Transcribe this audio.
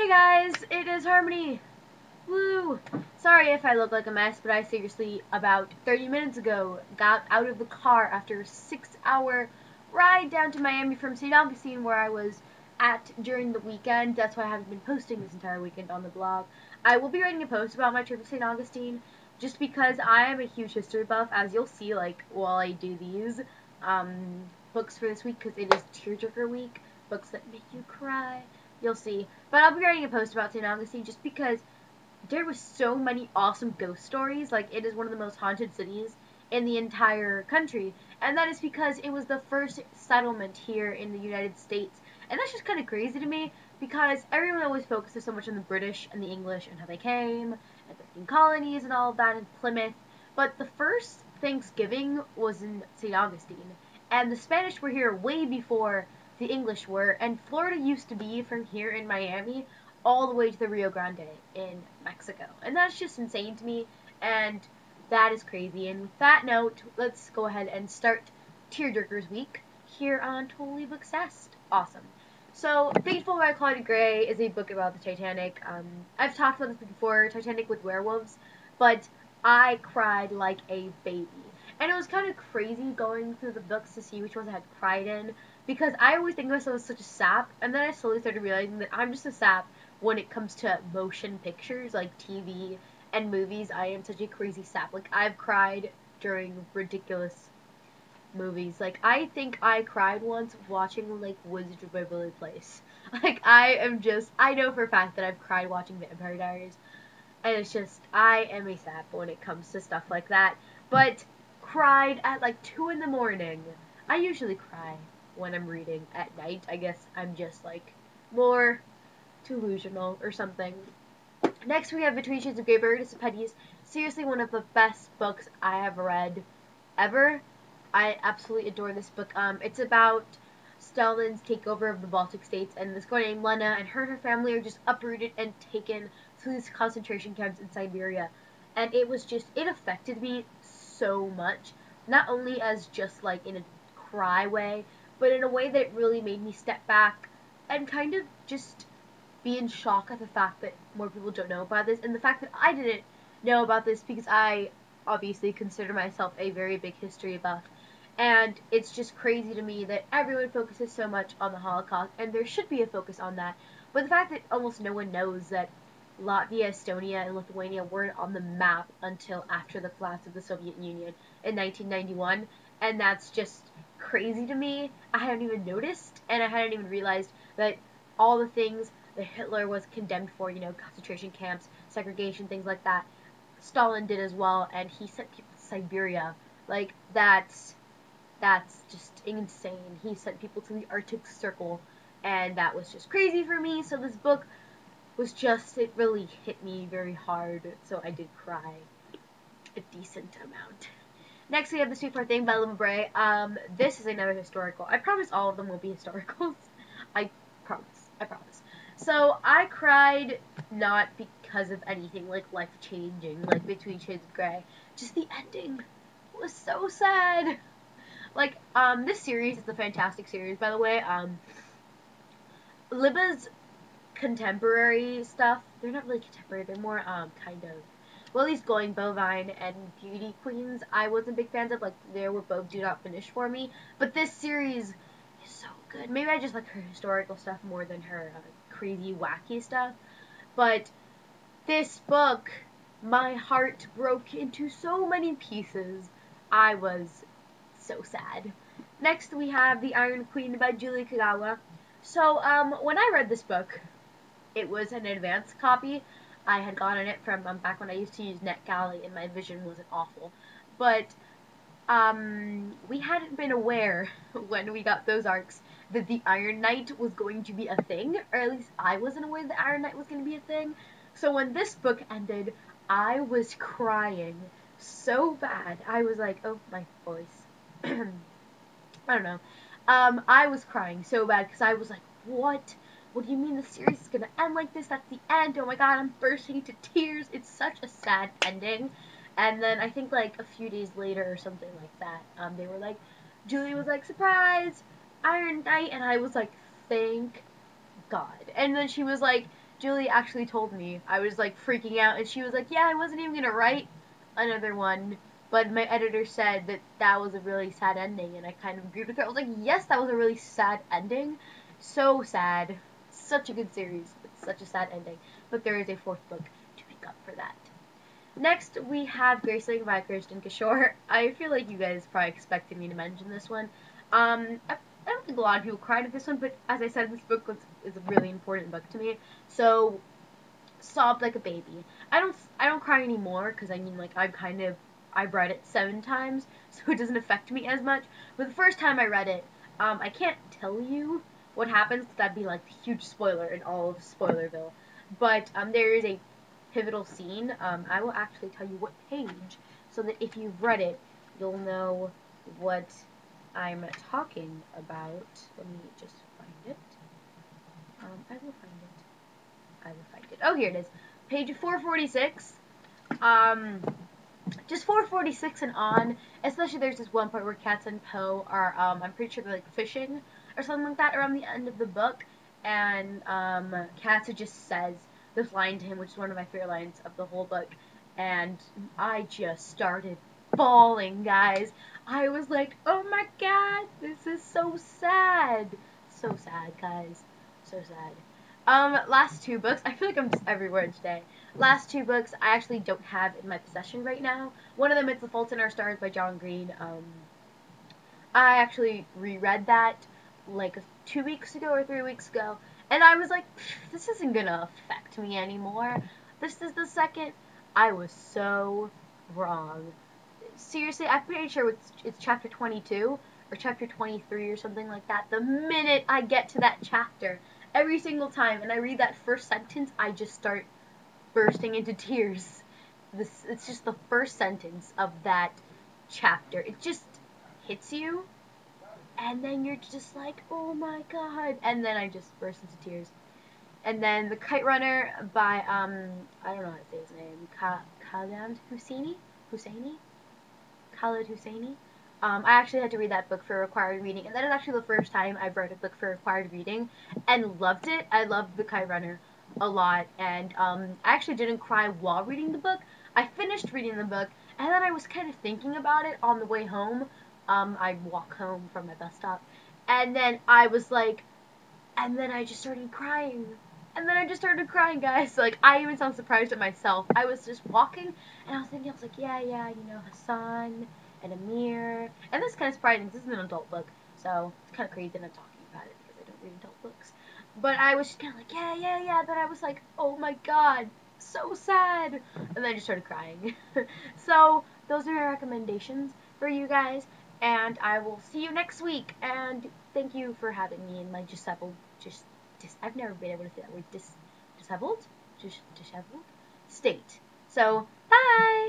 Hey guys, it is Harmony. Woo! Sorry if I look like a mess, but I seriously, about 30 minutes ago, got out of the car after a 6-hour ride down to Miami from St. Augustine, where I was at during the weekend. That's why I haven't been posting this entire weekend on the blog. I will be writing a post about my trip to St. Augustine, just because I am a huge history buff, as you'll see, like, while I do these books for this week, because it is tearjerker week, books that make you cry. You'll see. But I'll be writing a post about St. Augustine just because there was so many awesome ghost stories. Like, it is one of the most haunted cities in the entire country. And that is because it was the first settlement here in the United States. And that's just kind of crazy to me because everyone always focuses so much on the British and the English and how they came and 13 colonies and all of that in Plymouth. But the first Thanksgiving was in St. Augustine. And the Spanish were here way before the English were, and Florida used to be from here in Miami all the way to the Rio Grande in Mexico. And that's just insane to me, and that is crazy. And with that note, let's go ahead and start Tearjerkers Week here on Totally Booksessed. Awesome. So, Fateful by Claudia Gray is a book about the Titanic. I've talked about this before, Titanic with werewolves, but I cried like a baby. And it was kind of crazy going through the books to see which ones I had cried in, because I always think of myself as such a sap, and then I slowly started realizing that I'm just a sap when it comes to motion pictures, like TV and movies. I am such a crazy sap. Like, I've cried during ridiculous movies. Like, I think I cried once watching, like, Wizards of Waverly Place. Like, I know for a fact that I've cried watching Vampire Diaries, and it's just, I am a sap when it comes to stuff like that. But cried at like 2 in the morning. I usually cry when I'm reading at night. I guess I'm just like more delusional or something. Next we have Between Shades of Grey, Buried Petties. Seriously, one of the best books I have read ever. I absolutely adore this book. It's about Stalin's takeover of the Baltic states, and this girl named Lena and her family are just uprooted and taken to these concentration camps in Siberia. And it affected me so much, not only as just like in a cry way, but in a way that it really made me step back and kind of just be in shock at the fact that more people don't know about this, and the fact that I didn't know about this because I obviously consider myself a very big history buff. And it's just crazy to me that everyone focuses so much on the Holocaust, and there should be a focus on that. But the fact that almost no one knows that Latvia, Estonia, and Lithuania weren't on the map until after the collapse of the Soviet Union in 1991, and that's just crazy to me. I hadn't even noticed, and I hadn't even realized that all the things that Hitler was condemned for, concentration camps, segregation, things like that, Stalin did as well, and he sent people to Siberia. Like, that's just insane. He sent people to the Arctic Circle, and that was just crazy for me. So this book it really hit me very hard, so I did cry a decent amount. Next we have The Sweet Poor Thing by Lima Bray. This is another historical. I promise all of them will be historicals. I promise. So I cried not because of anything like life-changing, like Between Shades of Grey. Just the ending was so sad. Like, this series is a fantastic series, by the way. Libba's contemporary stuff, they're not really contemporary, they're more, kind of, well, at least Going Bovine and Beauty Queens, I wasn't big fans of. Like, they were both do not finish for me, but this series is so good. Maybe I just like her historical stuff more than her crazy, wacky stuff, but this book, my heart broke into so many pieces. I was so sad. Next, we have The Iron Queen by Julie Kagawa. So, when I read this book, it was an advanced copy. I had gotten it from back when I used to use NetGalley and my vision wasn't awful. But we hadn't been aware when we got those arcs that the Iron Knight was going to be a thing, or at least I wasn't aware the Iron Knight was going to be a thing. So when this book ended, I was crying so bad. I was like, oh, my voice. I don't know. I was crying so bad because I was like, what? What do you mean the series is gonna end like this? That's the end. Oh my god, I'm bursting into tears. It's such a sad ending. And then I think like a few days later or something like that, they were like, Julie was like, surprise, Iron Knight, and I was like, thank God. And then she was like, Julie actually told me. I was like freaking out, and she was like, yeah, I wasn't even gonna write another one, but my editor said that that was a really sad ending, and I kind of agreed with her. I was like, yes, that was a really sad ending. So sad. Such a good series, but such a sad ending. But there is a fourth book to make up for that. Next, we have Graceling by Kirsten Kishore. I feel like you guys probably expected me to mention this one. I don't think a lot of people cried at this one, but as I said, this book is a really important book to me. So, sobbed like a baby. I don't cry anymore because I mean, like, I've read it 7 times, so it doesn't affect me as much. But the first time I read it, I can't tell you what happens because that'd be like a huge spoiler in all of Spoilerville. But there is a pivotal scene. I will actually tell you what page, so that if you've read it, you'll know what I'm talking about. Let me just find it. I will find it. I will find it. Oh, here it is. Page 446. Just 446 and on. Especially there's this one part where Katz and Poe are, I'm pretty sure they're like fishing or something like that around the end of the book. And Katz just says this line to him, which is one of my favorite lines of the whole book. And I just started bawling, guys. I was like, oh my god, this is so sad. So sad, guys. So sad. Last 2 books. I feel like I'm just everywhere today. Last 2 books I actually don't have in my possession right now. One of them is The Fault in Our Stars by John Green. I actually reread that like 2 weeks ago or 3 weeks ago, and I was like, this isn't gonna affect me anymore. This is the second. I was so wrong. Seriously, I'm pretty sure it's chapter 22 or chapter 23 or something like that. The minute I get to that chapter, every single time, and I read that first sentence, I just start bursting into tears. It's just the first sentence of that chapter. It just hits you, and then you're just like, oh my god, and then I just burst into tears. And then The Kite Runner by, I don't know how to say his name, Khaled Hosseini? Khaled Hosseini. I actually had to read that book for required reading, and that is actually the first time I've read a book for required reading, and loved it. I loved The Kite Runner a lot, and I actually didn't cry while reading the book. I finished reading the book, and then I was kind of thinking about it on the way home. I walk home from my bus stop, and then I was like, and then I just started crying. And then I just started crying, guys. Like, I even sound surprised at myself. I was just walking, and I was thinking, I was like, yeah, you know, Hassan and Amir. And this is kind of surprising, because this is an adult book, so it's kind of crazy that I'm talking about it, because I don't read adult books. But I was just kind of like, yeah. Then I was like, oh my god, so sad. And then I just started crying. So, those are my recommendations for you guys, and I will see you next week. And thank you for having me in my I've never been able to say that word, disheveled state. So, bye!